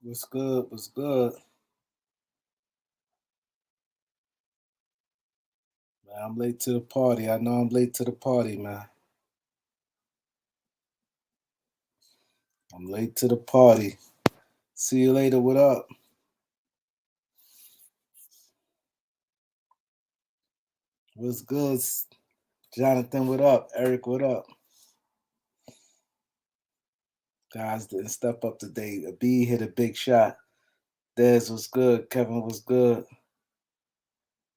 What's good? What's good? Man, I'm late to the party. I know I'm late to the party, man. I'm late to the party. See you later. What up? What's good? Jonathan, what up? Eric, what up? Guys didn't step up today. A B hit a big shot. Dez was good. Kevin was good.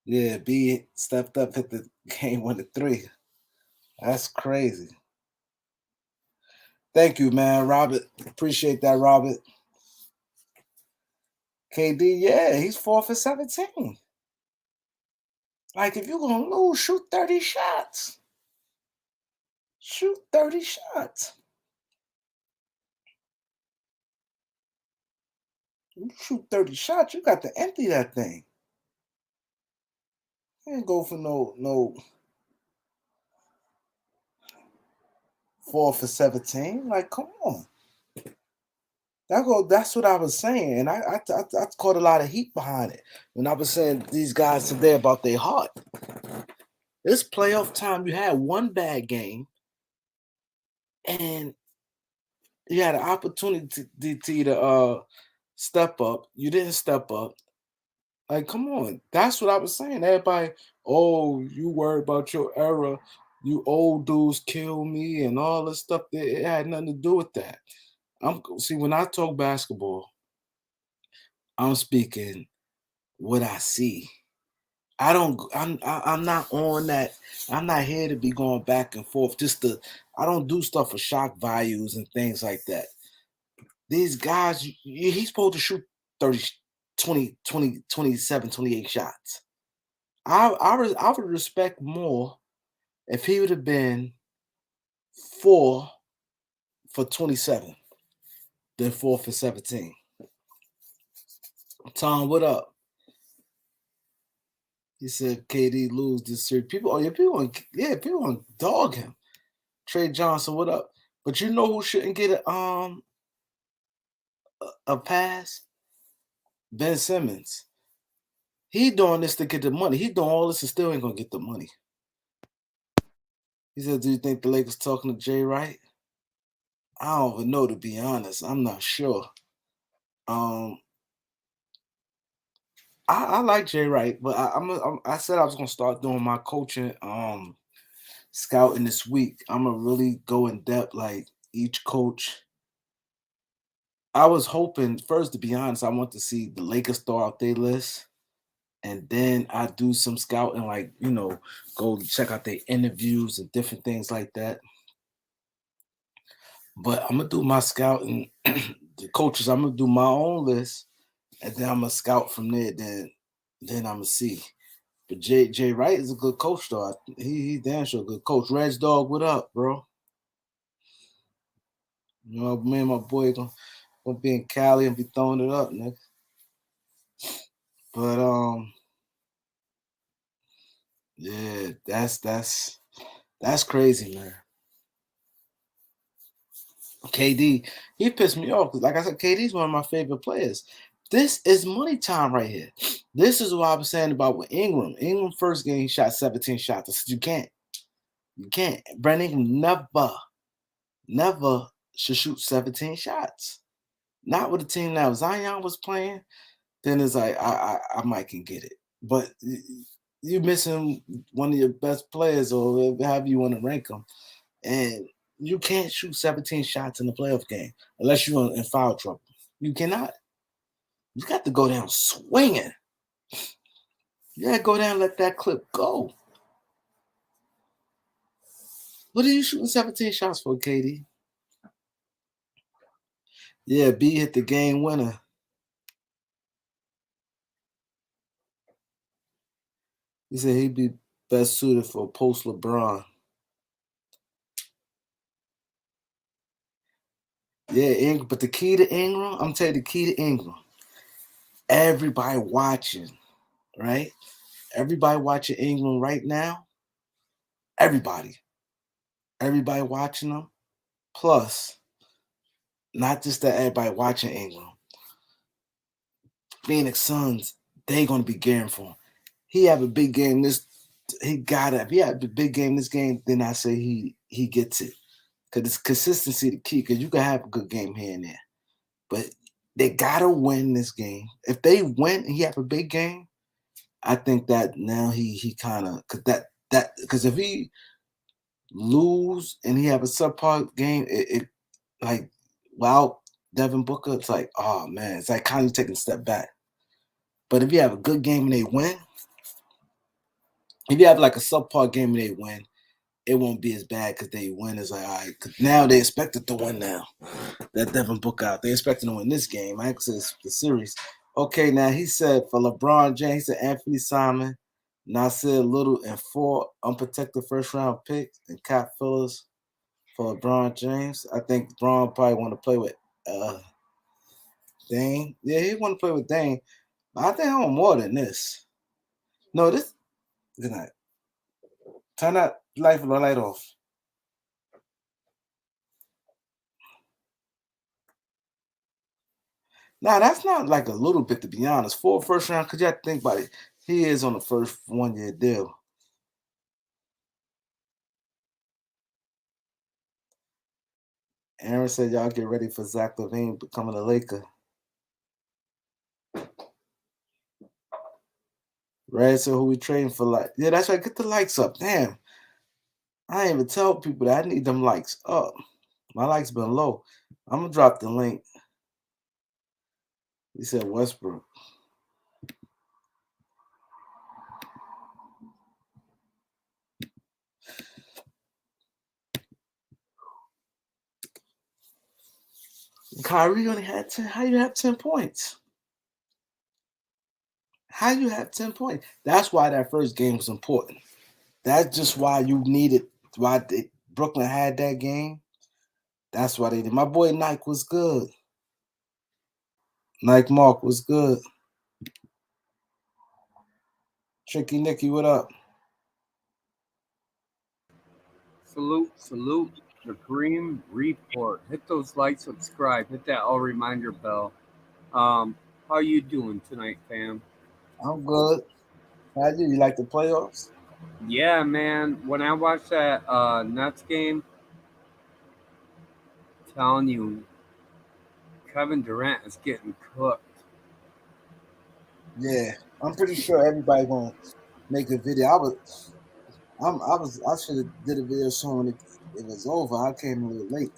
Yeah, B stepped up, hit the game winner three. That's crazy. Thank you, man. Robert. Appreciate that, Robert. KD, yeah, he's 4 for 17. Like, if you're going to lose, shoot 30 shots. Shoot 30 shots. You shoot 30 shots, you got to empty that thing. You ain't go for no 4 for 17. Like, come on. That's what I was saying. And I caught a lot of heat behind it. When I was saying these guys today about their heart. This playoff time, you had one bad game, and you had an opportunity to step up. You didn't step up. Like, come on. That's what I was saying. Everybody, oh, you worry about your era. You old dudes kill me and all this stuff. It had nothing to do with that. When I talk basketball, I'm speaking what I see. I'm not on that. I'm not here to be going back and forth. I don't do stuff for shock values and things like that. These guys, he's supposed to shoot 30, 20, 20, 27, 28 shots. I would respect more if he would have been 4 for 27 than 4 for 17. Tom, what up? He said KD lose this series. People want to dog him. Trey Johnson, what up? But you know who shouldn't get a pass? Ben Simmons. He doing this to get the money. He doing all this and still ain't gonna get the money. He said, "Do you think the Lakers talking to Jay Wright?" I don't even know, to be honest. I'm not sure. Um, I like Jay Wright, but I said I was gonna start doing my coaching scouting this week. I'm gonna really go in depth, like each coach. I was hoping first, to be honest, I want to see the Lakers throw out their list, and then I do some scouting, like go check out their interviews and different things like that. But I'm gonna do my scouting, the coaches. I'm gonna do my own list, and then I'm gonna scout from there. Then I'm gonna see. But Jay Wright is a good coach, though. He damn sure a good coach. Reg Dog, what up, bro? Me and my boy gonna be in Cali and be throwing it up, nigga. But yeah, that's crazy, man. KD, he pissed me off because, like I said, KD's one of my favorite players. This is money time right here. This is what I was saying about with Ingram. Ingram first game he shot 17 shots. I said, you can't. Brandon Ingram never should shoot 17 shots. Not with the team that Zion was playing. Then it's like I might can get it, but you missing one of your best players, or however you want to rank them, and you can't shoot 17 shots in the playoff game unless you're in foul trouble. You cannot. You got to go down swinging. You got to go down and let that clip go. What are you shooting 17 shots for, KD? Yeah, B hit the game winner. He said he'd be best suited for post LeBron. Yeah, Ingram, but the key to Ingram, I'm telling you, the key to Ingram, everybody watching, right? Everybody watching Ingram right now. Everybody. Everybody watching them. Plus, not just that everybody watching Ingram. Phoenix Suns, they gonna be gearing for him. He have a big game. He got it. If he had a big game this game, then I say he gets it. Cause it's consistency the key. Cause you can have a good game here and there, but they gotta win this game. If they win and he have a big game, I think that now he kind of because if he lose and he have a subpar game, it like wow Devin Booker, it's like oh man, it's like kind of taking a step back. But if you have a good game and they win, if you have like a subpar game and they win, it won't be as bad because they win. It's like all right, 'cause now they expected to win now. That Devin Booker out. They expecting to win this game. I access the series. Okay, now he said for LeBron James, he said Anthony Simon, Nasir Little, and 4 unprotected first round picks and cap fillers for LeBron James. I think LeBron probably want to play with Dane. Yeah, he want to play with Dane. But I think I want more than this. No, this good night. Turn that light off. Now that's not like a little bit to be honest. 4 first round, because you have to think about it. He is on the first 1 year deal. Aaron said y'all get ready for Zach LaVine becoming a Laker. Red said who we trading for like yeah, that's right. Get the likes up. Damn. I ain't even tell people that I need them likes up. My likes been low. I'm gonna drop the link. He said Westbrook. Kyrie only had 10. How you have 10 points? How you have 10 points? That's why that first game was important. That's just why you needed Brooklyn had that game. That's why they did. My boy Nike was good. Nike Mark was good. Tricky Nicky, what up? Salute, the Green Report. Hit those likes, subscribe, hit that all reminder bell. Um, how you doing tonight, fam? I'm good. How you? You like the playoffs? Yeah, man. When I watched that Nets game, telling you, Kevin Durant is getting cooked. Yeah, I'm pretty sure everybody gonna make a video. I should have did a video showing it was over. I came a little late.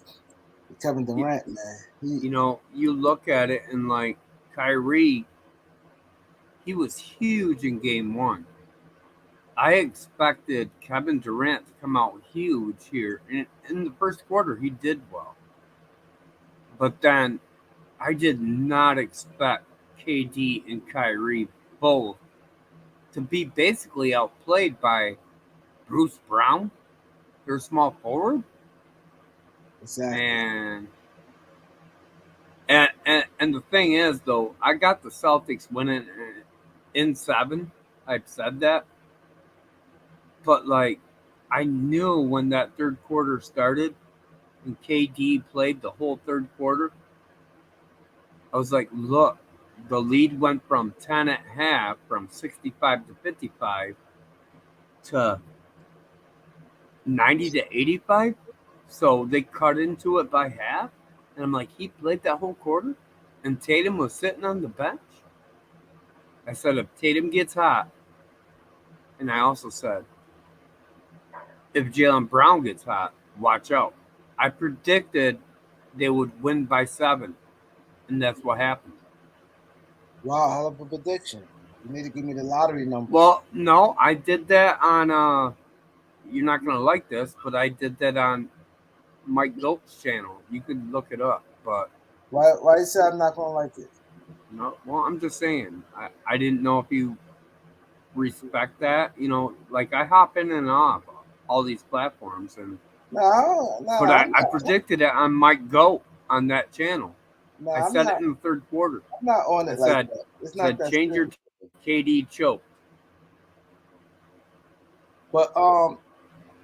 Kevin You, Durant, man, he you know, you look at it and like Kyrie, he was huge in game one. I expected Kevin Durant to come out huge here. In the first quarter, he did well. But then I did not expect KD and Kyrie both to be basically outplayed by Bruce Brown, their small forward, exactly. and and the thing is though, I got the Celtics winning in seven. I've said that, but like I knew when that third quarter started and KD played the whole third quarter, I was like, look, the lead went from 10 at half, from 65 to 55 to 90 to 85. So they cut into it by half. And I'm like, he played that whole quarter? And Tatum was sitting on the bench? I said, if Tatum gets hot, and I also said, if Jalen Brown gets hot, watch out. I predicted they would win by 7, and that's what happened. Wow, hell of a prediction. You need to give me the lottery numbers. Well, no, I did that on, you're not going to like this, but I did that on Mike Goat's channel. You could look it up, but Why you say I'm not gonna like it? no. Well, I'm just saying. I didn't know if you respect that. Like I hop in and off all these platforms, No, but I'm I not. predicted it on Mike Goat on that channel. No, I I'm said not. it in the third quarter. I'm not on I it like said that. It's not said that change your serious. tune. KD choked. But I'm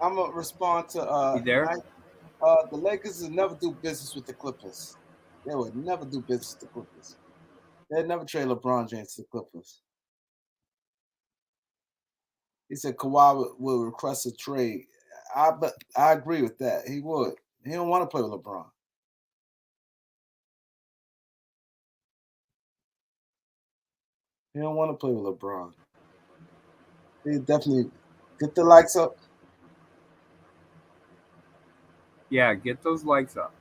gonna respond to You there? Nike. The Lakers will never do business with the Clippers. They would never do business with the Clippers. They'd never trade LeBron James to the Clippers. He said Kawhi would request a trade. But I agree with that. He would. He don't want to play with LeBron. He don't want to play with LeBron. He definitely get the likes up. Yeah, get those likes up.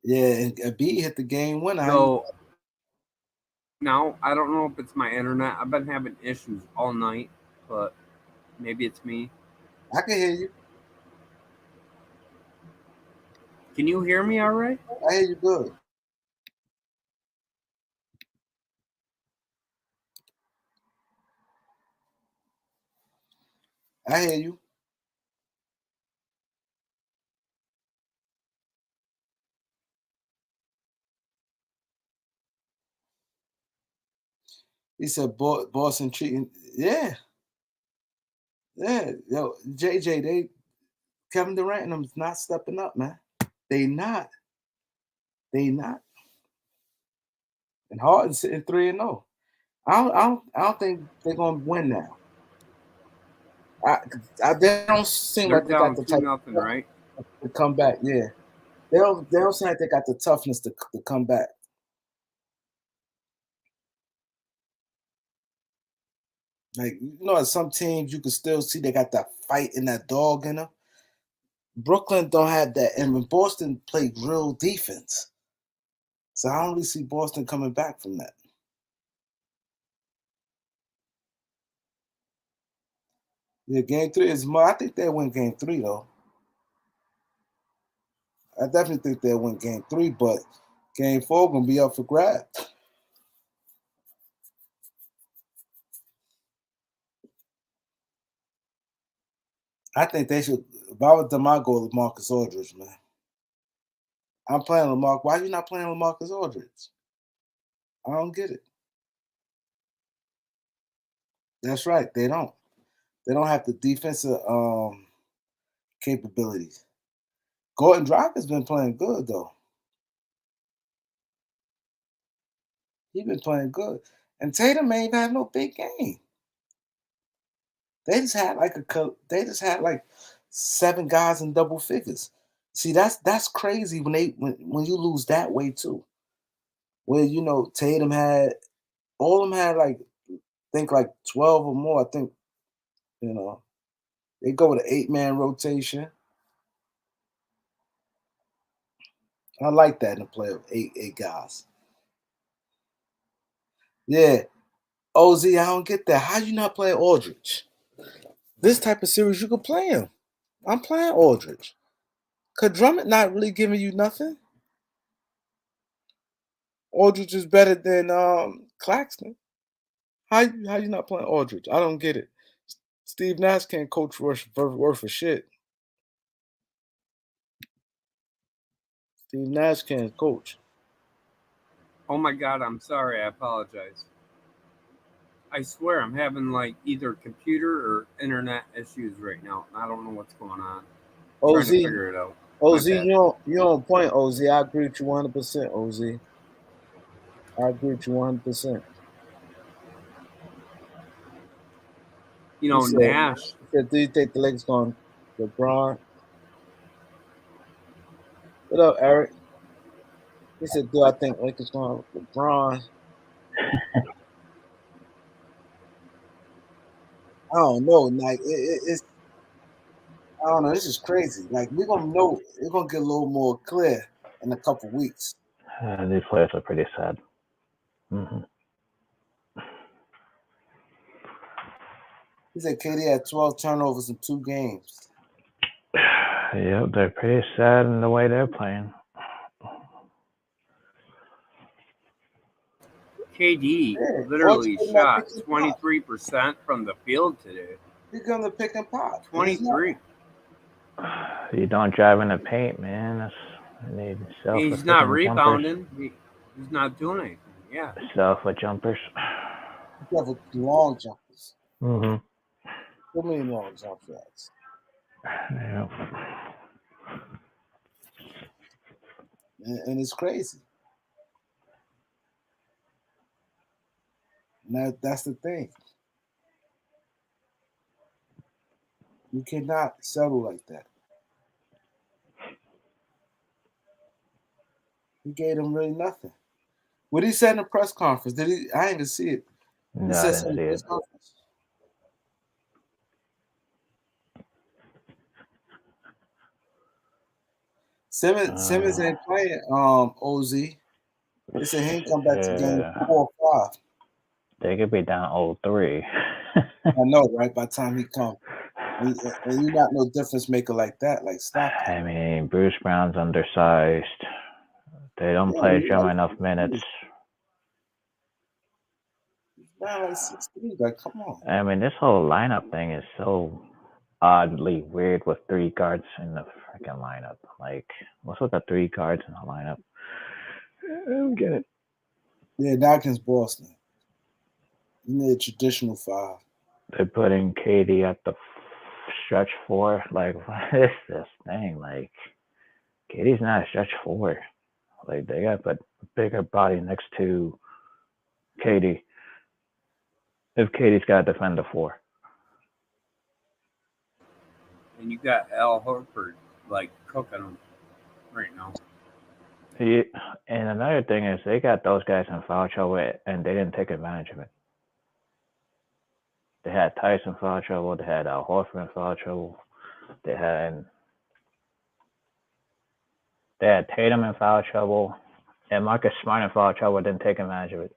Yeah, and B hit the game winner. So now I don't know if it's my internet. I've been having issues all night, but maybe it's me. I can hear you. Can you hear me all right? I hear you good. I hear you. He said Boston treating. Yeah. Yeah. Yo, JJ, Kevin Durant and them's not stepping up, man. They not. They not. And Harden sitting 3-0. I don't think they're gonna win now. They don't seem They're like they got down the 2-0, right? to come back. Yeah, they don't seem like they got the toughness to come back. Like some teams you can still see they got that fight and that dog in them. Brooklyn don't have that, and when Boston played real defense, so I don't really see Boston coming back from that. Yeah, game 3 is more. I think they'll win game 3 though. I definitely think they'll win game 3, but game 4 gonna be up for grabs. I think they should. If I was them, I'd go with Marcus Aldridge, man. I'm playing Lamar. Why are you not playing with Marcus Aldridge? I don't get it. That's right. They don't. They don't have the defensive capabilities. Gordon Dragic has been playing good though. He's been playing good, and Tatum ain't had no big game. They just had like 7 guys in double figures. See, that's crazy when you lose that way too. Where Tatum had all of them had like think like 12 or more. I think you know they go with an 8-man rotation. I like that in a play of eight guys. Yeah, OZ, I don't get that. How you not playing Aldridge? This type of series you could play him. I'm playing Aldridge. Cause Drummond not really giving you nothing. Aldridge is better than Claxton. How you not playing Aldridge? I don't get it. Steve Nash can't coach worth of shit. Steve Nash can't coach. Oh my God, I'm sorry. I apologize. I swear I'm having like either computer or internet issues right now. I don't know what's going on. I'm trying OZ, to figure it out. OZ, My bad. you on point, OZ. I agree with you 100%, OZ. I agree with you 100%. You He know, said, Nash. do you think the Lakers going LeBron? What up, Eric? He said, do I think Lakers going LeBron? I don't know. Like it's I don't know. This is crazy. Like we're gonna know. We're gonna get a little more clear in a couple weeks. These players are pretty sad. Mm-hmm. He said KD had 12 turnovers in 2 games. Yep, they're pretty sad in the way they're playing. KD Yeah, literally that pick shot and pop. 23% from the field today. He's gonna pick and pop. 23. You don't drive in the paint, man. You need He's not jumpers. rebounding. He's not doing anything. Yeah. Self jumpers. You have long jumpers. Mm-hmm. So many long jump shots. Yep. and it's crazy. And that's the thing. You cannot settle like that. He gave them really nothing. What he said in the press conference? Did he? I didn't even see it. He No, I said didn't something see in the it. press conference. Simmons Uh, ain't playing. Oz. They said he ain't come back to game yeah, 4 or 5. they could be down 0-3. I know, right? By the time he come, and you're not no difference maker like that. Like, stop it. I mean, Bruce Brown's undersized. They don't Yeah, play he's Jim like enough 6'3". minutes. He's down like 6'3". Like, come on. I mean, this whole lineup thing is so oddly weird with three guards in the freaking lineup. Like, what's with the three guards in the lineup? I don't get it. Yeah, not against Boston. You need a traditional 5. They're putting KD at the stretch four. Like, what is this thing? Like, KD's not a stretch four. Like, they got a bigger body next to KD. If KD's got to defend the four. And you got Al Horford like cooking them right now. He, and another thing is they got those guys in foul trouble and they didn't take advantage of it. They had Tyson foul trouble. They had Al Horford in foul trouble. They had Tatum in foul trouble, and Marcus Smart in foul trouble. Didn't take advantage of it.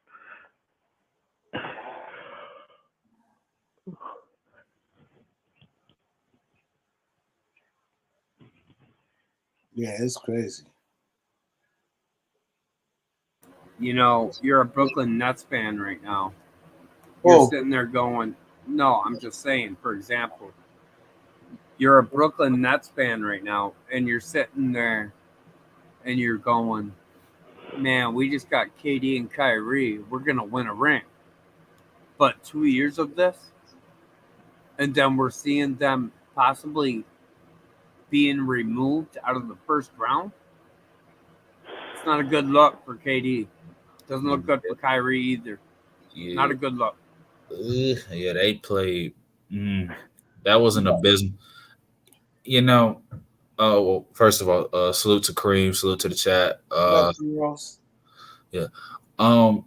Yeah, it's crazy. You know, you're a Brooklyn Nets fan right now. You're Oh, sitting there going, no, I'm just saying, for example, you're a Brooklyn Nets fan right now, and you're sitting there and you're going, man, we just got KD and Kyrie. We're going to win a ring. But 2 years of this, and then we're seeing them possibly being removed out of the first round. It's not a good look for KD. Doesn't look good for Kyrie either. Not Yeah, a good look. yeah, they played. That wasn't abysmal. You know, well, first of all, salute to Kareem, salute to the chat. what up, Ross? Yeah. Um,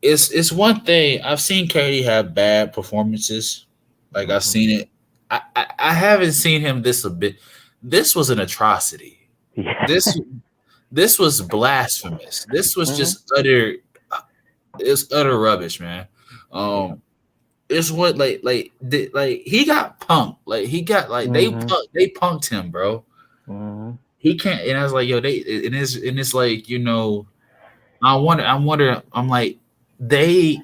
it's one thing I've seen Katie have bad performances. Like I've seen it. I haven't seen him this a bit. This was an atrocity. Yeah. This was blasphemous. This was Mhm. just utter. It's utter rubbish, man. Um, it's what like he got punked. Like he got like Mhm. they punked him, bro. Mhm. He can't. And I was like, yo, they and it's like I'm like they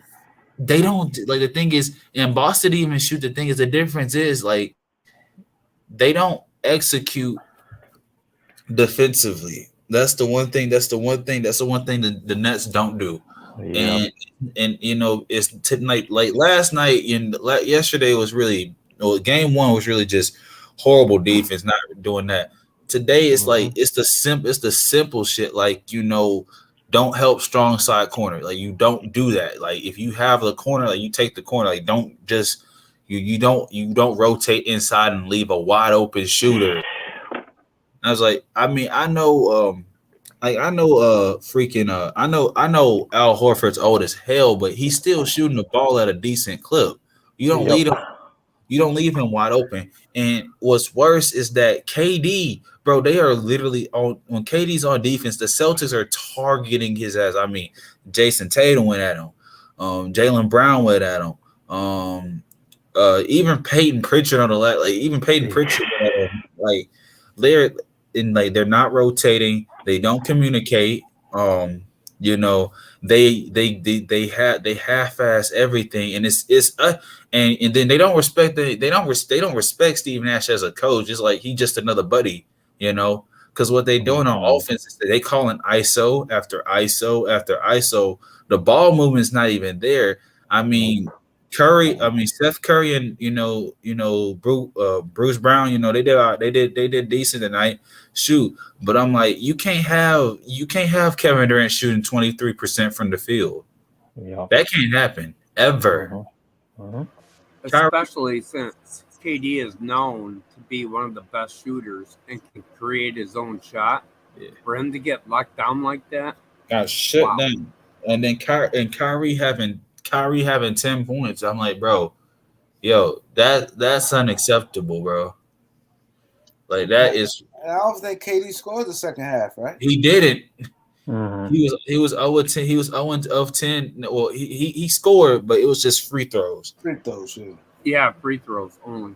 don't like the thing is, and Boston didn't even shoot. The thing is, the difference is like they don't execute defensively. That's the one thing. That's the one thing. That's the one thing that the Nets don't do. Yep. And it's tonight. Like last night and yesterday was really. Well, game one was really just horrible defense. Not doing that. Today it's like Mhm. it's the simple shit. Like don't help strong side corner. Like you don't do that. Like if you have the corner, like you take the corner. Like don't just you don't rotate inside and leave a wide open shooter. I was like, I mean, I know, I know, freaking, I know Al Horford's old as hell, but he's still shooting the ball at a decent clip. You don't Yep. lead him, you don't leave him wide open. And what's worse is that KD, bro, they are literally on when KD's on defense, the Celtics are targeting his ass. I mean, Jason Tatum went at him, Jalen Brown went at him, even Peyton Pritchard on the left, like even Peyton Pritchard, like they're they're not rotating, they don't communicate. You know, they half-ass everything, and and then they don't respect they don't respect Steve Nash as a coach. It's like he's just another buddy, you know. Because what they doing on Mhm. offense is that they calling ISO after ISO after ISO. The ball movement's not even there. I Nope. mean, Curry, I mean Seth Curry and Bruce Brown, they did decent tonight. Shoot, but I'm like you can't have Kevin Durant shooting 23% from the field. Yep. That can't happen ever. Mm-hmm. Kyrie, especially since KD is known to be one of the best shooters and can create his own shot. Yeah. For him to get locked down like that, got shut wow. down, and then Kyrie having 10 points. I'm like, bro, yo, that's unacceptable, bro. Like And I, that is and I don't think KD scored the second half, right? he didn't. Mm-hmm. He was 0 of 10. He was 0 of 10. Well, he scored, but it was just free throws. Free throws, yeah. Yeah, free throws only.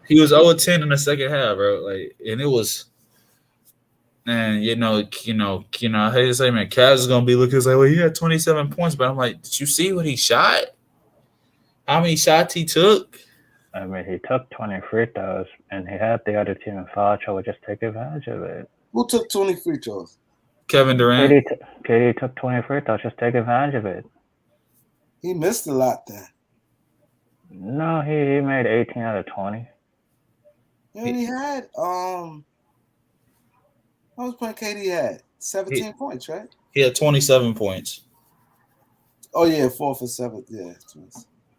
He was 0 of 10 in the second half, bro. Like, and it was, and I hate to say, man, Cavs is gonna be looking like, well, he had 27 points, but I'm like, did you see what he shot? How many shots he took? I mean, he took 20 free throws, and he had the other team in foul trouble. Just take advantage of it. Who took 20 free throws? Kevin Durant. KD took 20 free throws. Just take advantage of it. He missed a lot then. No, he made 18 out of 20. And he had how much point KD had? 17 points, right? He had 27 points. Oh yeah, 4 for 7. Yeah.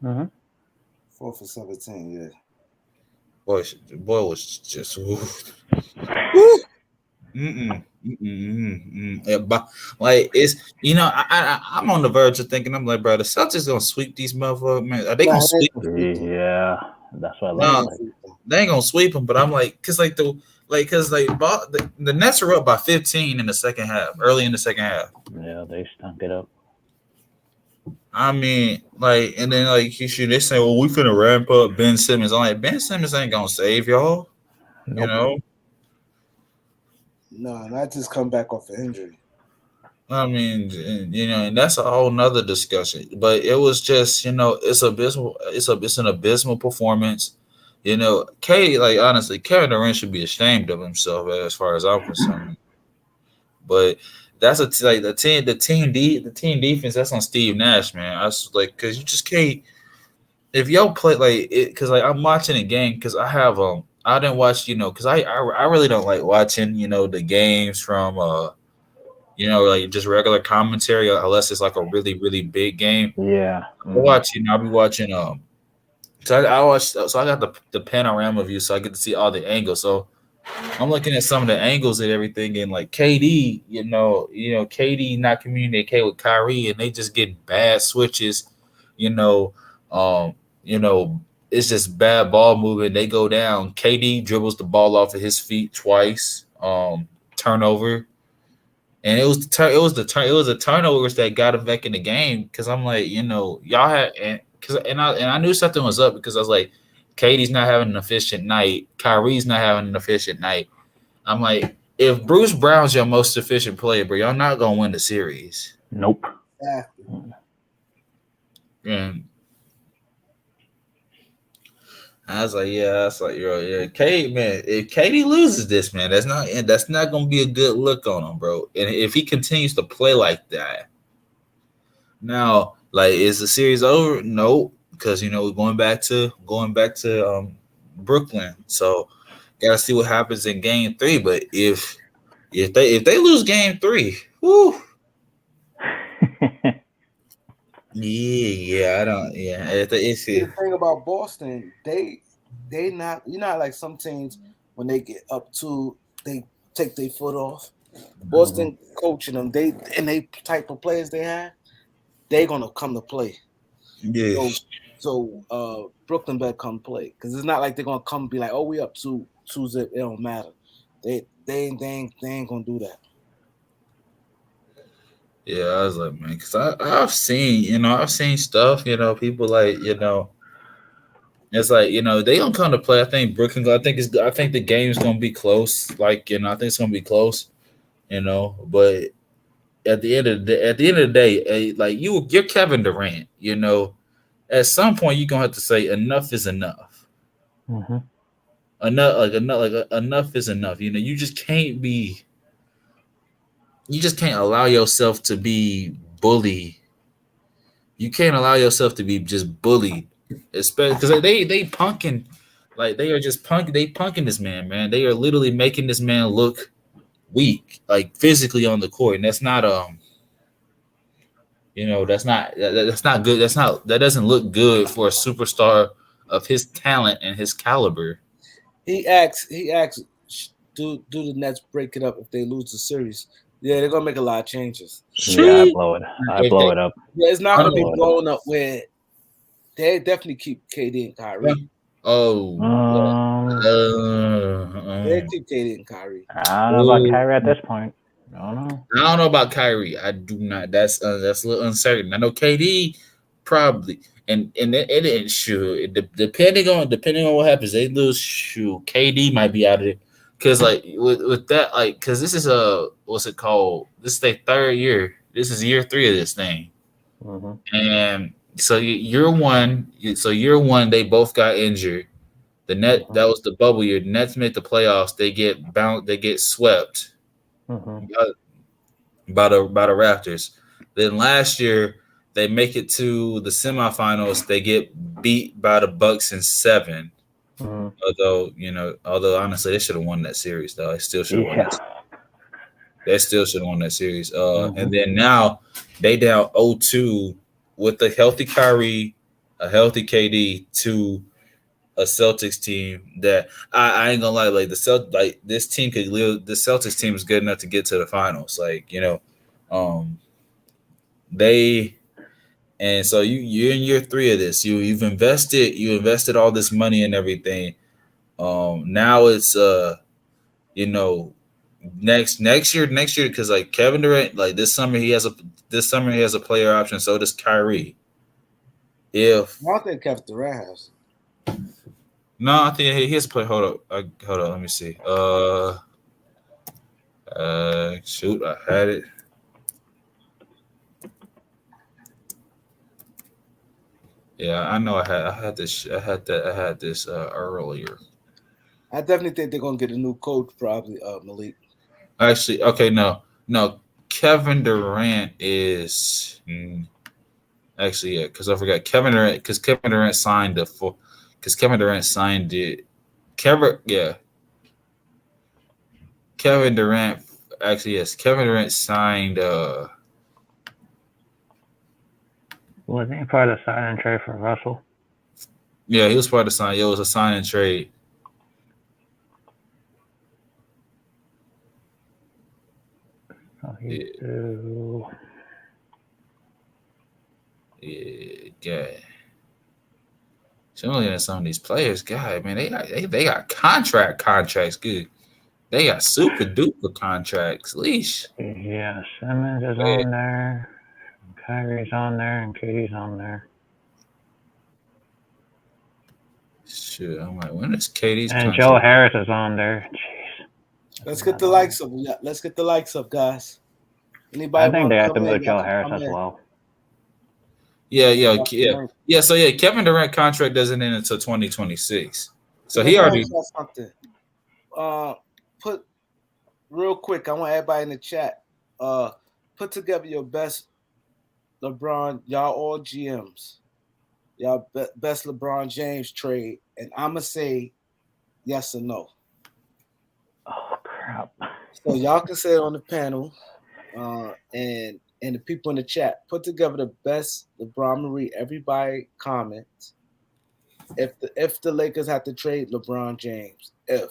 Mm-hmm. 4 for 17, yeah. Boy was just Yeah, but like it's I'm on the verge of thinking I'm like, bro, the Celtics gonna sweep these motherfuckers, man. Are they gonna sweep? Yeah, that's what I No, like. they ain't gonna sweep them. But I'm like, the Nets are up by 15 in the second half, early in the second half. Yeah, they stunk it up. I mean, like, and then like they say, well, we finna ramp up Ben Simmons. I'm like, Ben Simmons ain't gonna save y'all, Nope. No, not just come back off an injury. I mean, and that's a whole nother discussion. But it was just, it's abysmal. It's an abysmal performance. Like honestly, Kevin Durant should be ashamed of himself as far as I'm concerned. But that's like the team defense. That's on Steve Nash, man. I was like, because you just can't. If y'all play like it, because like I'm watching a game because I didn't watch because I really don't like watching the games from like just regular commentary unless it's like a really really big game. Yeah. I'll be watching so I watch so I got the panorama view so I get to see all the angles. So I'm looking at some of the angles and everything, and like KD, KD not communicating with Kyrie, and they just get bad switches, um, it's just bad ball movement. They go down. KD dribbles the ball off of his feet twice, turnover, and it was the turnovers that got him back in the game. Because I'm like, y'all had and I knew something was up because I was like, Katie's not having an efficient night. Kyrie's not having an efficient night. I'm like, if Bruce Brown's your most efficient player, bro, y'all not gonna win the series. Nope. Exactly. And I was like, yeah, Katie, man, if Katie loses this, man, that's not gonna be a good look on him, bro. And if he continues to play like that, now, like, is the series over? No, because we're going back to Brooklyn. So gotta see what happens in game 3. But if they lose game 3, whoo. I don't. Yeah, it's The thing about Boston, they not like some teams when they get up to they take their foot off. Boston coaching them, they type of players they have, they're gonna come to play. Yeah. So Brooklyn better come play because it's not like they're gonna come and be like, oh, we up 2-0. It don't matter. They ain't gonna do that. Yeah, I was like, man, because I've seen stuff, people like, it's like, they gonna come to play. I think Brooklyn, I think the game's gonna be close. Like, I think it's gonna be close, but at the end of the day, like you're Kevin Durant, at some point you're gonna have to say enough is enough. Mm-hmm. Enough is enough. You just can't allow yourself to be bullied. You can't allow yourself to be just bullied, especially because they punking, like they are just punking. They punking this man. They are literally making this man look weak, like physically on the court, and that's not that's not good. That doesn't look good for a superstar of his talent and his caliber. He asks, do the Nets break it up if they lose the series? Yeah, they're gonna make a lot of changes. Yeah, I blow it. I If blow they- it up. Yeah, it's not I gonna be blow it up. blown up where they definitely keep KD and Kyrie. Oh, They keep KD and Kyrie. I don't know about Kyrie at this point. I don't know. I don't know about Kyrie. I do not. That's a little uncertain. I know KD probably, and it shoot depending on what happens, they lose. Shoot, KD might be out of it because like with that, like because this is what's it called? This is their third year. This is year 3 of this thing, and so year one. So year one, they both got injured. The net that was the bubble year. The Nets made the playoffs. They get bound. They get swept by the Raptors. Then last year they make it to the semifinals. They get beat by the Bucks in 7. Although honestly they should have won that series though. They still should have won that. They still should have won that series. And then now they down 0-2 with a healthy Kyrie, a healthy KD to a Celtics team that I ain't gonna lie, like this team could live. The Celtics team is good enough to get to the finals. They and so you're in year 3 of this. You've invested all this money and everything. Now it's next year because like Kevin Durant, like this summer he has a player option. So does Kyrie. I don't think Kevin Durant has. No, I think he has a play. Hold up. Let me see. Shoot, I had it. Yeah, I know. I had this earlier. I definitely think they're gonna get a new coach, probably Malik. Actually, okay, no. Kevin Durant is actually because I forgot Kevin Durant because Kevin Durant signed it. Kevin Durant actually yes. Kevin Durant signed. Wasn't he part of the sign and trade for Russell? Yeah, he was part of the sign. It was a sign and trade. Yeah. So I'm looking at some of these players, God, man, they got contracts, good. They got super duper contracts, leash. Yeah, Simmons is on there, Kyrie's on there, and KD's on there. Shit, I'm like, when is KD's and contract? Joe Harris is on there. Jeez. Let's get the likes up. Yeah, let's get the likes up, guys. Anybody? I think they have to move Joe Harris as well. Yeah. So yeah, Kevin Durant contract doesn't end until 2026. So he already something. Put real quick. I want everybody in the chat. Put together your best LeBron. Y'all all GMs. Y'all best LeBron James trade, and I'ma say yes or no. Oh crap! So y'all can say it on the panel, and the people in the chat. Put together the best LeBron Marie. Everybody comment. If the Lakers had to trade LeBron James, if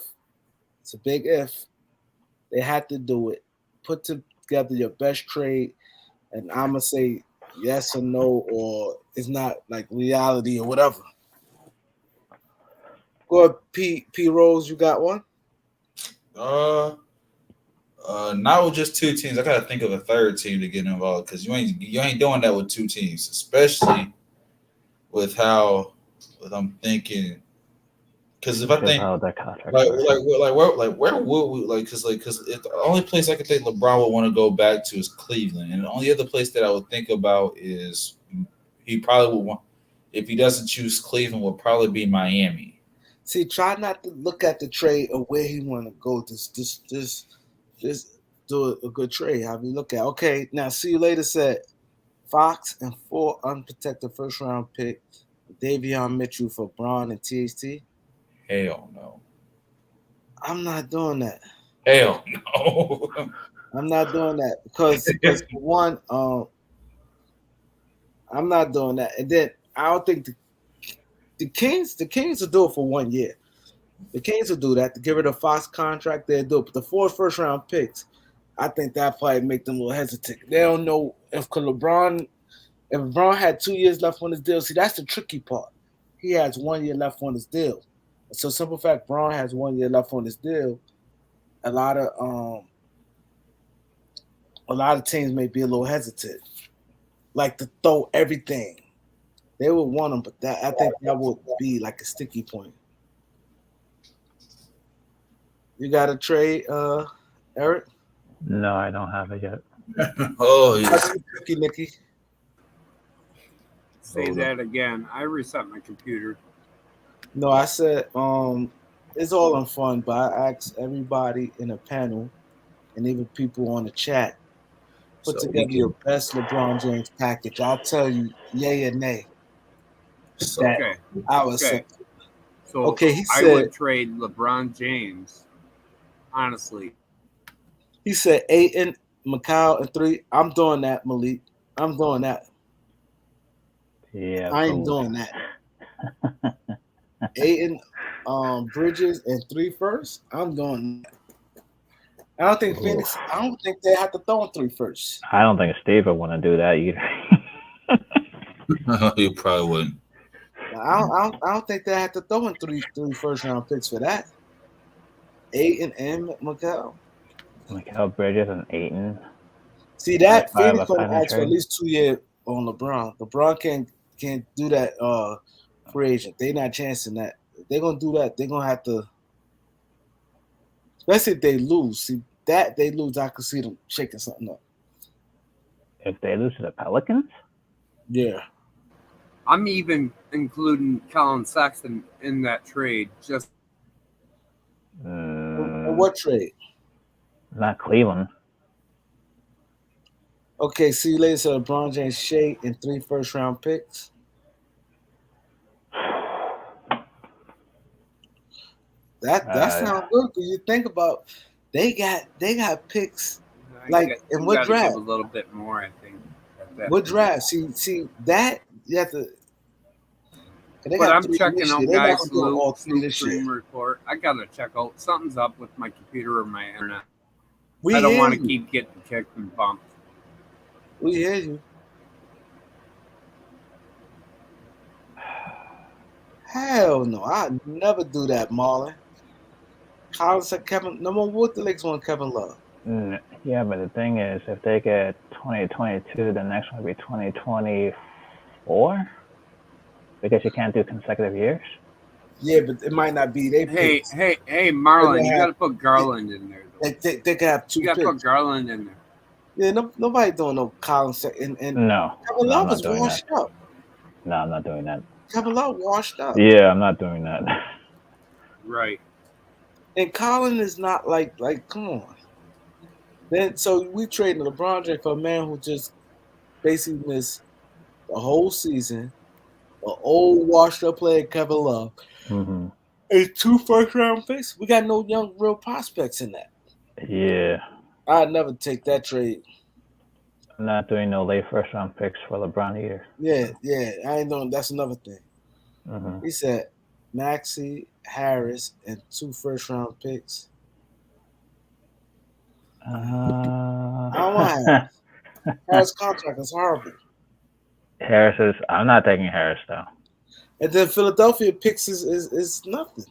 it's a big if, they had to do it. Put together your best trade, and I'ma say yes or no, or it's not like reality or whatever. Go ahead, P Rose, you got one? Not with just 2 teams. I gotta think of a third team to get involved because you ain't doing that with 2 teams, especially with how I'm thinking. Because if I think where would we because the only place I could think LeBron would want to go back to is Cleveland, and the only other place that I would think about is he probably would want, if he doesn't choose Cleveland, would probably be Miami. See, try not to look at the trade of where he want to go. Just do a good trade. Have you look at? Okay, now see you later. Said Fox and 4 unprotected first round picks. Davion Mitchell for Braun and THT. Hell no. I'm not doing that. Hell no. I'm not doing that because for one, I'm not doing that. And then I don't think the Kings will do it for 1 year. The Kings will do that to give her the Fox contract. They'll do it. But the 4 first round picks, I think that probably make them a little hesitant. They don't know if LeBron had 2 years left on his deal. See, that's the tricky part. He has 1 year left on his deal. So simple fact, Braun has 1 year left on his deal. A lot of teams may be a little hesitant, like to throw everything. They would want him, but I think that would be like a sticky point. You got a trade, Eric? No, I don't have it yet. Oh, yes. Nikki. Say that again. I reset my computer. No, I said it's all in fun, but I asked everybody in the panel and even people on the chat put So together your best LeBron James package. I'll tell you, yay or nay. So, That Okay. I was Okay. So okay. He I said would trade LeBron James. Honestly, Ayton, Macau, and 3. I'm doing that, Malik. I'm doing that. Yeah, I ain't cool. doing that. Ayton, Bridges, and 3 first. I'm doing that. I don't think Phoenix. I don't think they have to throw in 3 first. I don't think Steve would want to do that either. you probably wouldn't. I don't think they have to throw in three first round picks for that. Ayton and Macau. Mikal Bridges and Ayton. See that That's Phoenix five gonna ask for at trade. least 2 years on LeBron. LeBron can't do that free agent. They not chancing that. If they're gonna do that, they're gonna have to, especially if they lose. See that they lose, I could see them shaking something up. If they lose to the Pelicans? Yeah. I'm even including Colin Sexton in that trade. Just What trade? Not Cleveland. Okay, see you later. So LeBron James, Shea, and 3 first round picks. That sounds good because you think about they got picks like in what draft? A little bit more, I think. What draft? See that you have to. But I'm checking out guys' all 3 this year. stream report. I gotta check out something's up with my computer or my internet. We I don't hear want to you. keep getting kicked and bumped. We hear you. Hell no, I'd never do that, Marlon. Colin said Kevin. No more. What the Lakers want Kevin Love? Yeah, but the thing is, if they get 2022, the next one will be 2024 because you can't do consecutive years. Yeah, but it might not be. Hey, Marlon, you got to put Garland in there. They could have 2 You got to put Garland in there. Yeah, nobody doing no Colin and No. Kevin Love is washed up. No, I'm not doing that. Kevin Love washed up. Yeah, I'm not doing that. Right. And Colin is not like come on. Then so we traded LeBron James for a man who just basically missed the whole season. An old washed up player, Kevin Love. Mm-hmm. And 2 first round picks. We got no young real prospects in that. Yeah. I'd never take that trade. I'm not doing no late first round picks for LeBron either. Yeah. I ain't doing. That's another thing. Mm-hmm. He said Maxey, Harris, and 2 first round picks. I don't want Harris. Harris' contract is horrible. I'm not taking Harris though. And then Philadelphia picks is nothing.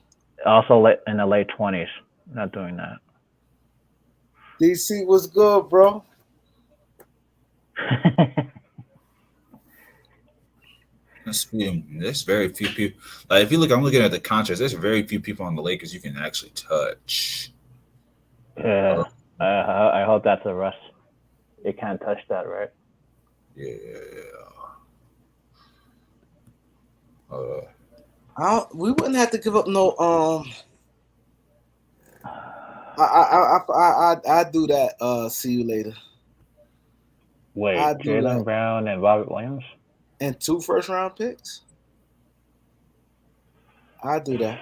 Also in the late 20s. Not doing that. DC was good, bro. There's very few people. Like if you look, I'm looking at the contracts. There's very few people on the Lakers you can actually touch. Yeah, I hope that's a Russ. You can't touch that, right? Yeah. We wouldn't have to give up no. I do that. See you later. Wait, I do Jaylen that. Brown and Robert Williams? And 2 first-round picks. I do that.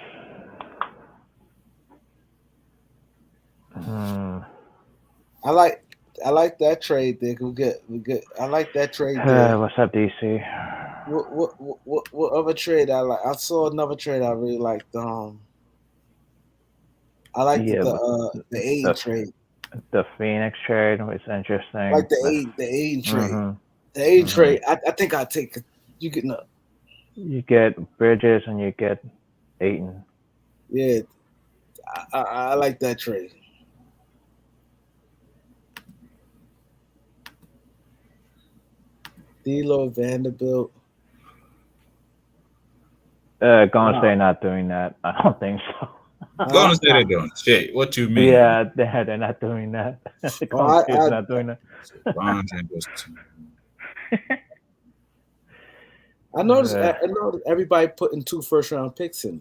Hmm. I like that trade there. We get. I like that trade there. What's up, DC? What other trade I like? I saw another trade I really liked. I liked Yeah, the Aiden the trade. the Phoenix trade was interesting. Like the Aiden trade. Mm-hmm. The Aiden Mm-hmm. trade. I think I take you getting up. You get Bridges and you get Aiton. Yeah, I like that trade. D'Lo, Vanderbilt. Golden State not doing that. I don't think so. Golden State ain't doing shit. What you mean? Yeah, they're not doing that. Golden State's not doing that. LeBron James was I noticed everybody putting 2 first-round picks in.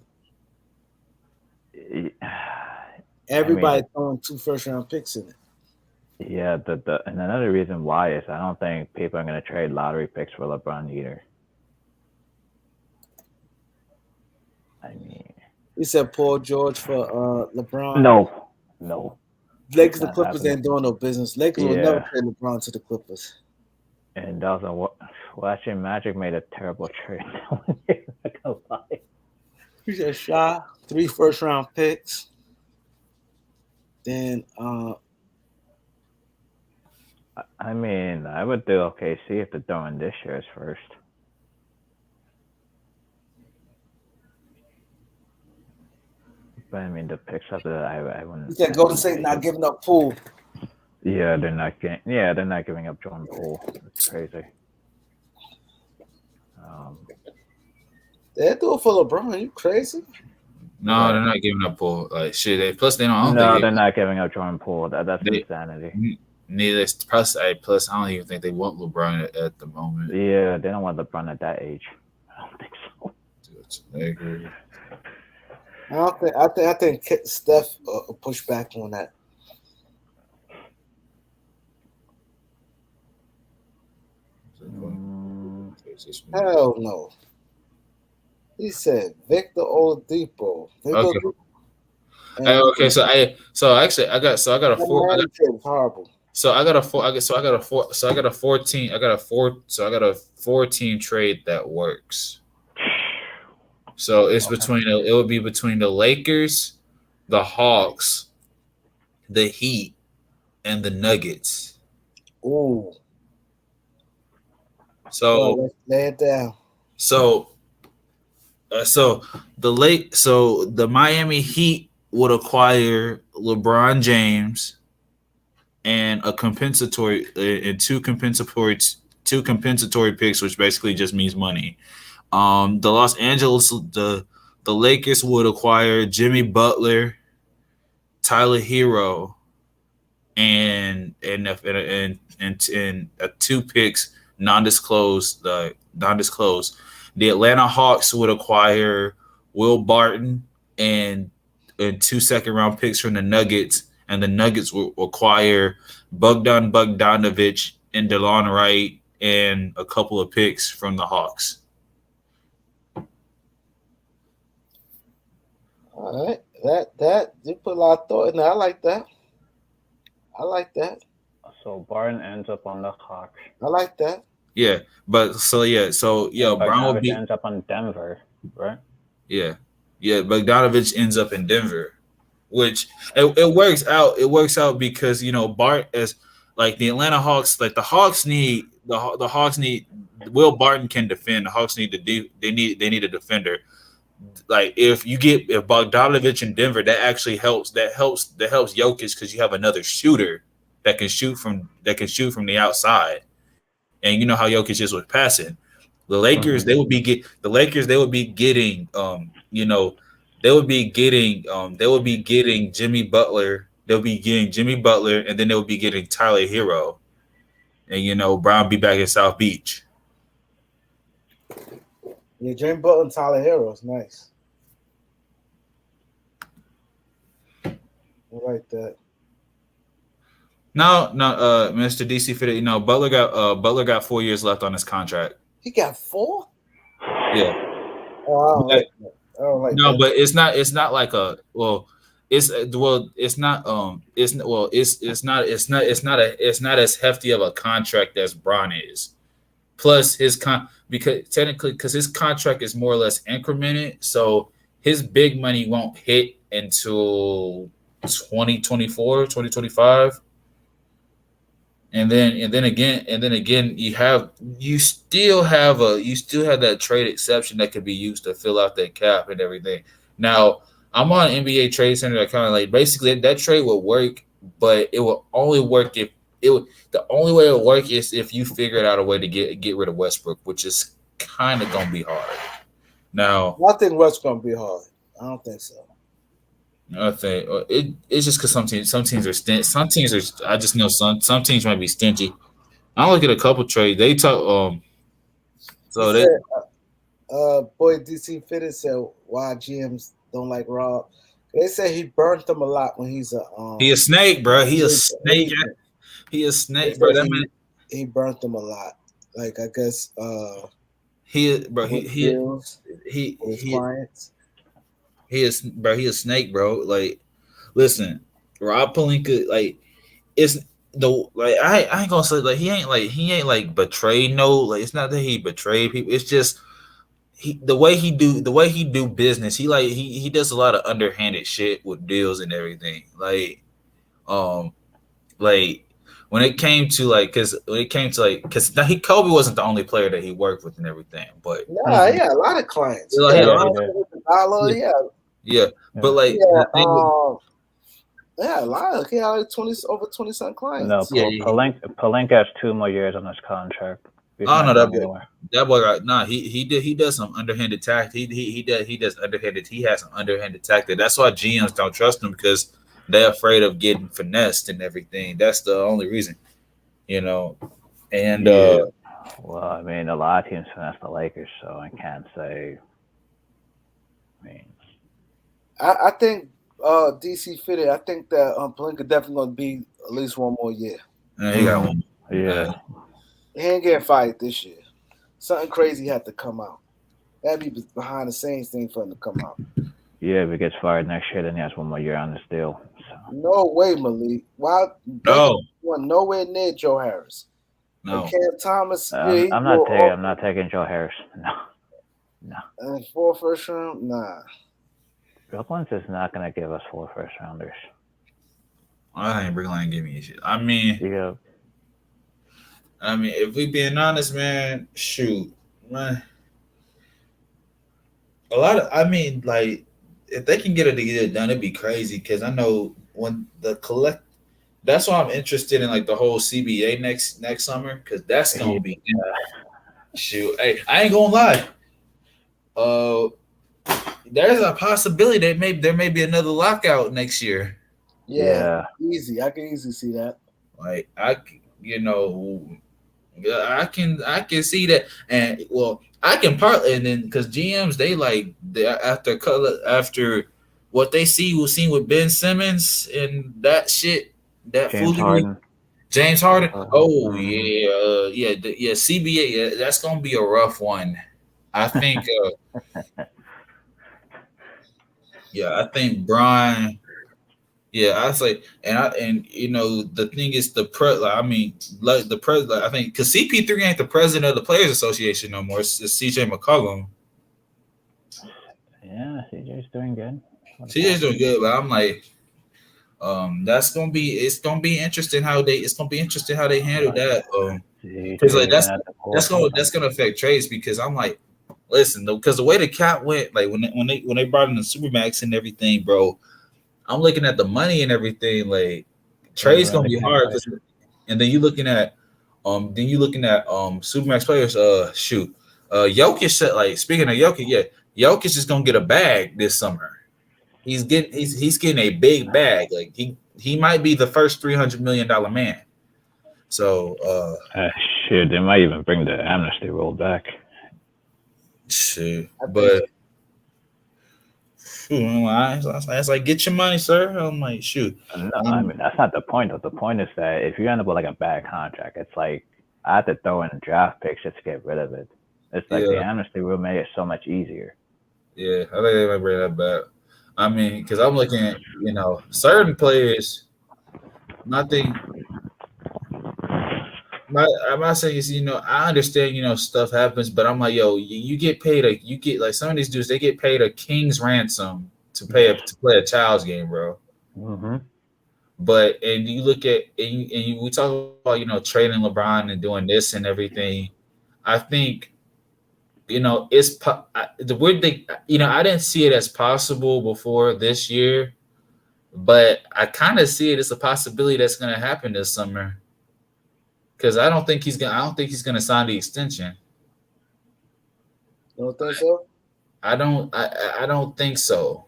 Everybody throwing 2 first-round picks in it. Yeah, and another reason why is I don't think people are going to trade lottery picks for LeBron either. I mean, You said Paul George for LeBron. No. Lakers and Clippers ain't doing no business. Lakers will never trade LeBron to the Clippers. And also, well, actually, Magic made a terrible trade. You said Shy, 3 first-round picks. Then I mean, I would do OKC if they're throwing this year's first. But I mean, the picks up that I wouldn't. You said Golden State not giving up Poole. Yeah, they're not giving up Jordan Poole. It's crazy. They're doing for LeBron. You crazy? No, they're not giving up Poole. Like shit. Plus, they don't. They're not giving up Jordan Poole. That's insanity. Neither. Plus, I don't even think they want LeBron at the moment. Yeah, they don't want LeBron at that age. I don't think so. I agree. I think Steph push back on that. Hell no. He said Victor Oladipo. Okay. So I got a 4. Horrible. So I got a 14 trade that works. So it would be between the Lakers, the Hawks, the Heat, and the Nuggets. Ooh. So let's lay it down. So the Miami Heat would acquire LeBron James and a compensatory and two compensatory picks, which basically just means money. The Lakers would acquire Jimmy Butler, Tyler Hero, and 2 picks non-disclosed. The Atlanta Hawks would acquire Will Barton and 2 second-round picks from the Nuggets, and the Nuggets will acquire Bogdanovich and DeLon Wright and a couple of picks from the Hawks. All right, that you put a lot of thought in there. I like that. So Barton ends up on the Hawks. I like that. Brown will be ends up on Denver, right? Yeah, Bogdanovich ends up in Denver, which it works out. It works out because Bart as like the Atlanta Hawks, like the Hawks need Will Barton can defend. The Hawks need they need a defender. Like if Bogdanovich in Denver, that actually helps. That helps Jokic because you have another shooter that can shoot from the outside. And you know how Jokic is with passing. The Lakers, they would be getting Jimmy Butler. They'll be getting Jimmy Butler, and then they'll be getting Tyler Hero, and Brown be back in South Beach. Yeah, Jimmy Butler and Tyler Hero is nice. I like that. No, Mr. DC Fitted. You know, Butler got 4 years left on his contract. He got 4. Yeah. Oh, I don't But- like that. I don't like No, that. but it's not like a it's not it's not as hefty of a contract as Bron is. Plus because his contract is more or less incremented, so his big money won't hit until 2024, 2025. And then again you still have that trade exception that could be used to fill out that cap and everything. Now I'm on NBA Trade Center that kind of like basically that trade would work, but it will only work if it would the only way it would work is if you figured out a way to get rid of Westbrook, which is kind of gonna be hard. Now I think West's gonna be hard. I don't think so. I think it's just because some teams are some teams are I just know some teams might be stingy. I look at a couple trades. They talk so He they said, boy, DC Fitted said why GMs don't like Rob. They say he burnt them a lot when he's he a snake, bro. He a he's snake. agent. He a They snake, bro. said That man he burnt them a lot. Like I guess bro. with deals He with his he clients. he is bro. He a snake, bro. Like listen, Rob Pelinka, like it's the like I ain't gonna say like he ain't like betrayed no like it's not that he betrayed people. It's just the way he do business. He does a lot of underhanded shit with deals and everything. Um like when it came to like because Kobe wasn't the only player that he worked with and everything, but Nah, he had a lot of clients. Yeah, He had yeah, he $100 million. yeah, but like Yeah, the thing with, yeah, a lot. He had like over 20 some clients. No, yeah, Palenka has 2 more years on his contract. He's I don't not know going anywhere. that boy got nah he does some underhanded tact he does underhanded he has some underhanded tactic. That's why GMs don't trust him because they're afraid of getting finessed and everything. That's the only reason, you know. And Yeah. Well, I mean, a lot of teams finesse the Lakers, so I can't say. I mean, I think DC Fitted. I think that Pelinka definitely going to be at least one more year. he got one. yeah. He ain't getting fired this year. Something crazy had to come out. That'd be behind the scenes thing for him to come out. Yeah, if he gets fired next year, then he has 1 more year on this deal. So. No way, Malik. Why? No, Went nowhere near Joe Harris. no. And Cam Thomas. I'm not taking Joe Harris. No. And 4 first round. Nah. Brooklyn's just not going to give us 4 first rounders. I ain't Brooklyn give me shit. I mean, if we being honest, man, shoot, man. A lot of, I mean, like, if they can get it done, it'd be crazy. Because I know when that's why I'm interested in like the whole CBA next summer. Because that's gonna be shoot. Hey, I ain't gonna lie. There's a possibility that there may be another lockout next year. Yeah. Easy. I can easily see that. Like I can see that, and well, I can partly, and then because GMs after what they was seen with Ben Simmons and that shit, that James Harden. Oh yeah, CBA. Yeah, that's gonna be a rough one. I think. I think Brian. Yeah, I say, and you know the thing is the the president. I think because CP3 ain't the president of the Players Association no more. It's CJ McCollum. Yeah, CJ's doing good. CJ's doing good, but I'm like, it's gonna be interesting how they handle that. Because like that's gonna affect trades because I'm like, listen, because the way the cap went, like when they brought in the Supermax and everything, bro. I'm looking at the money and everything. Like trade's gonna be hard, and then you looking at Supermax players. Jokic said, like speaking of Jokic, Jokic is gonna get a bag this summer. He's getting a big bag. Like he might be the first $300 million man. So shit, they might even bring the amnesty rule back. Shit, but It's like, get your money, sir. I'm like, shoot. No, I mean that's not the point. Though. The point is that if you end up with like a bad contract, it's like I have to throw in draft picks just to get rid of it. It's like the Yeah, amnesty will make it so much easier. yeah. I think they might bring that back. I mean, because I'm looking at certain players. Nothing. I'm not saying it's, I understand, stuff happens, but I'm like, yo, you get paid you get like some of these dudes, they get paid a king's ransom to play a child's game, bro. Mm-hmm. But and you look at we talk about trading LeBron and doing this and everything. I think the weird thing. I didn't see it as possible before this year, but I kind of see it as a possibility that's going to happen this summer. Because I don't think he's gonna sign the extension. You don't think so? I don't think so.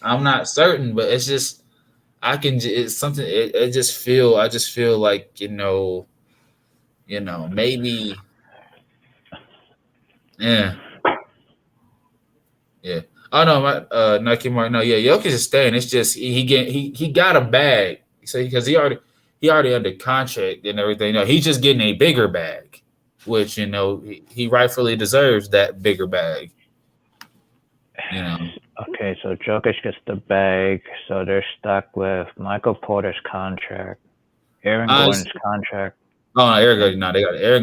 I'm not certain, but it's just it's something. I just feel like maybe yeah. Oh no, Nike Mark. No, yeah, Jokic is staying. It's just he got a bag. So because he already under contract and everything. He's just getting a bigger bag, which he rightfully deserves that bigger bag. Okay, so Jokic gets the bag, so they're stuck with Michael Porter's contract, Aaron Gordon's contract. Oh no, Aaron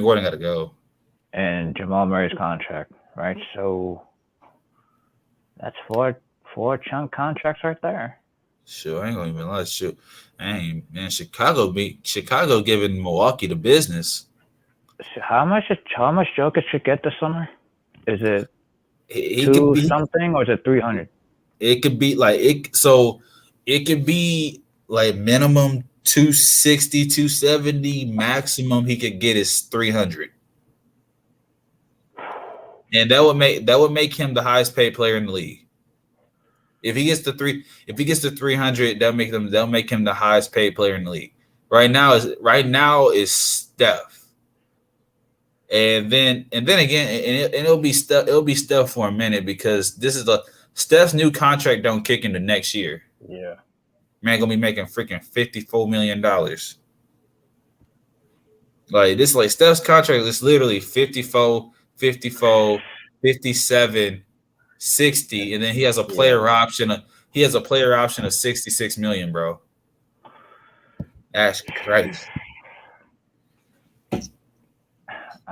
Gordon got to go, and Jamal Murray's contract, right? So that's four chunk contracts right there. Sure, I ain't gonna even lie. Sure, man. Chicago giving Milwaukee the business. How much Jokic should get this summer? Is it he two something or is it 300? It could be like it. So it could be like minimum 260, 270. Maximum he could get is 300. And that would make him the highest paid player in the league. If he gets to 300, that'll make him the highest paid player in the league. Right now is Steph. And then again, and it'll be Steph for a minute because this is Steph's new contract don't kick into next year. Yeah. Man gonna be making freaking $54 million. Like this, like Steph's contract is literally 54, 57, 60, and then he has a player option. He has a player option of $66 million, bro. That's crazy. I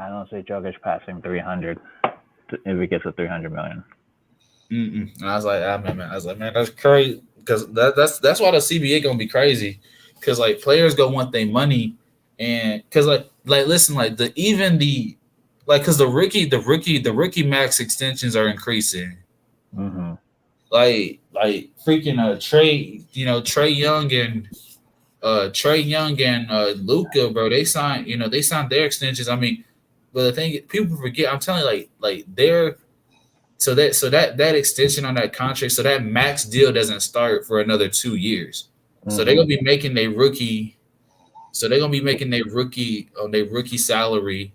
don't see Jokic passing 300 if he gets a 300 million. I was like, man, that's crazy because that's why the CBA gonna be crazy because like players gonna want their money and because like listen like because the rookie max extensions are increasing. Mm-hmm. Like freaking Trey Young and Luka, bro. They signed their extensions. I mean, but the thing people forget, I'm telling you, like they're so that extension on that contract, so that max deal doesn't start for another 2 years. Mm-hmm. So they're gonna be making their rookie. So they're gonna be making their rookie salary,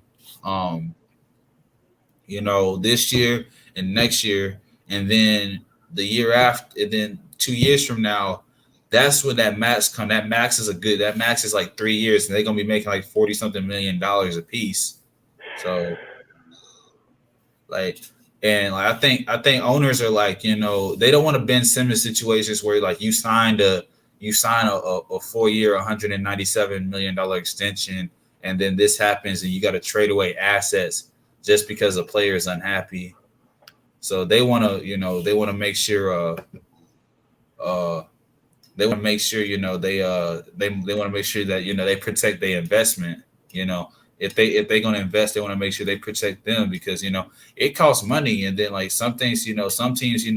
this year and next year, and then the year after, and then 2 years from now, that's when that max come. That max is like 3 years, and they're gonna be making like $40-something million a piece. So, I think owners are like, they don't want to Ben Simmons situations where like you sign a 4-year, $197 million extension, and then this happens, and you got to trade away assets just because the player is unhappy. So they want to make sure they want to make sure that they protect their investment. If they're going to invest, they want to make sure they protect them because it costs money, and then like some things, some teams, they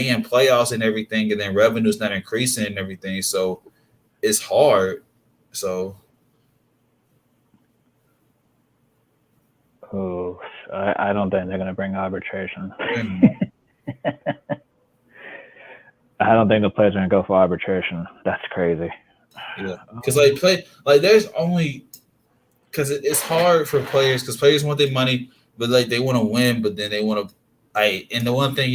in playoffs and everything, and then revenue's not increasing and everything, so it's hard. So I don't think they're going to bring arbitration. I don't think the players are going to go for arbitration. That's crazy. Yeah, because there's only because it's hard for players because players want their money, but like they want to win, but then they want to and the one thing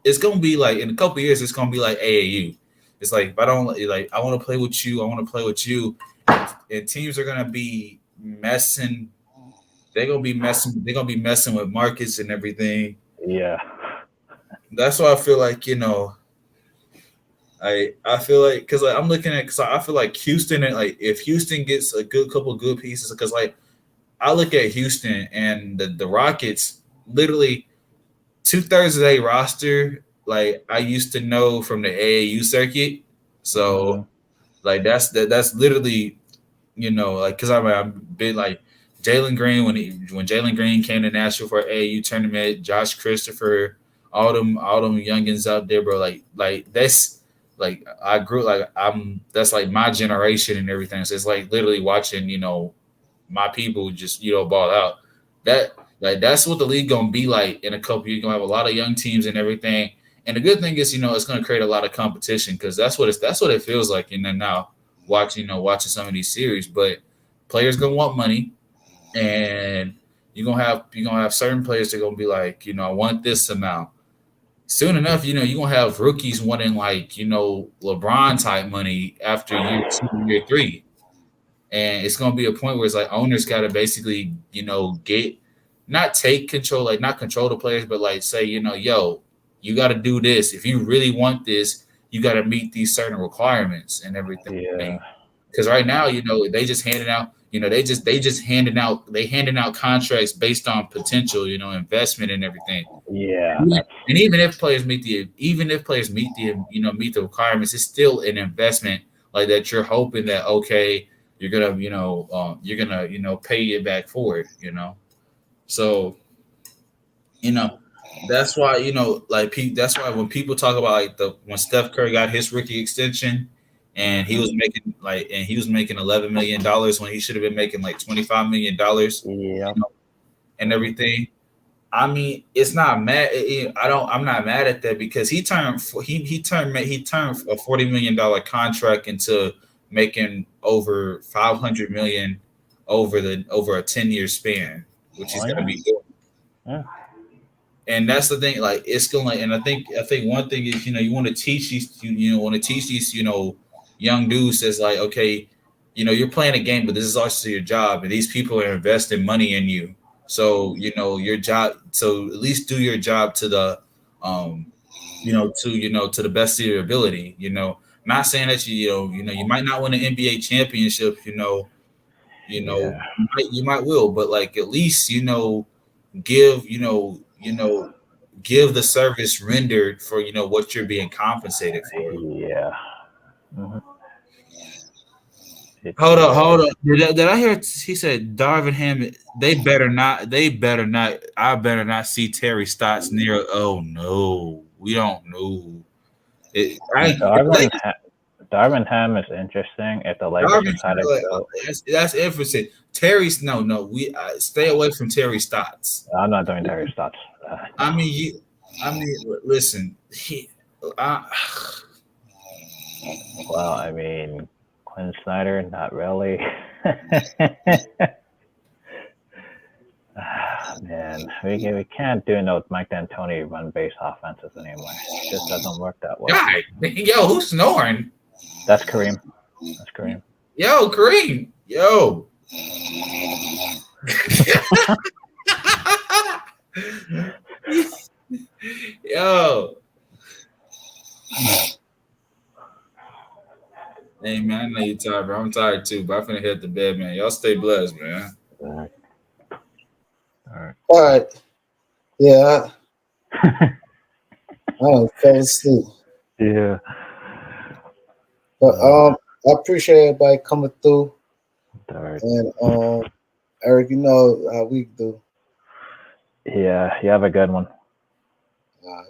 it's gonna be like in a couple of years, it's gonna be like AAU. It's like if I don't like, I want to play with you. I want to play with you, and teams are gonna be messing. They're gonna be messing. They're gonna be messing with markets and everything. Yeah. That's why I feel like I feel like because like, I'm looking at because I feel like Houston and like if Houston gets a good couple good pieces because like I look at Houston and the Rockets literally 2/3 of their roster like I used to know from the AAU circuit, so Mhm. like that's literally like because I've been like Jalen Green when Jalen Green came to Nashville for AAU tournament, Josh Christopher, all them youngins out there, bro. Like that's like I grew like I'm that's like my generation and everything. So it's like literally watching my people just ball out. That like that's what the league gonna be like in a couple years. You're gonna have a lot of young teams and everything. And the good thing is, it's gonna create a lot of competition because that's what it feels like. And then now watching some of these series, but players gonna want money, and you're gonna have certain players that are gonna be like, I want this amount. Soon enough, you're gonna have rookies wanting like, LeBron type money after year 2, year 3. And it's gonna be a point where it's like owners gotta basically, get not take control, like not control the players, but like say, yo, you gotta do this. If you really want this, you gotta meet these certain requirements and everything. Yeah. Because right now, they just handing out, they just handing out contracts based on potential, investment and everything. Yeah. And That's even if players meet the requirements, it's still an investment like that. You're hoping that okay, you're gonna pay it back forward. So you know that's why that's why when people talk about like when Steph Curry got his rookie extension and he was making $11 million when he should have been making like $25 million, yeah. and everything. I mean, it's not mad. I'm not mad at that because he turned a $40 million contract into making over 500 million over a 10-year span, which he's Oh gonna yeah. be doing. Yeah. And that's the thing. Like it's gonna. And I think one thing is you want to teach these want to teach these young dudes that's like okay, you're playing a game, but this is also your job, and these people are investing money in you. So your job. So at least do your job to the to the best of your ability. Not saying that you might not win an NBA championship. Yeah. You might will, but like at least give give the service rendered for what you're being compensated for. Yeah. hmm It's Hold up, hold up. Did I hear he said Darvin Ham? They better not. They better not. I better not see Terry Stotts near. Oh no, we don't know. If the Darvin Lakers, Darvin Ham is interesting if the Lakers Darvin, decide to like, go. that's interesting. Terry's no. We stay away from Terry Stotts. I'm not doing Terry Stotts. I No. mean, listen. I, Well, I mean, Quinn Snyder, not really. Man, we can't do no Mike D'Antoni run base offenses anymore. It just doesn't work that way. God, yo, who's snoring? That's Kareem. That's Kareem. Yo, Kareem. Yo. Yo. Hey man, I know you're tired, bro. I'm tired too, but I'm finna hit the bed, man. Y'all stay blessed, man. All right. All right. All right. Yeah, I fell asleep. Yeah. But I appreciate everybody coming through. All right. And Eric, you know how we do. Yeah. You have a good one. All right.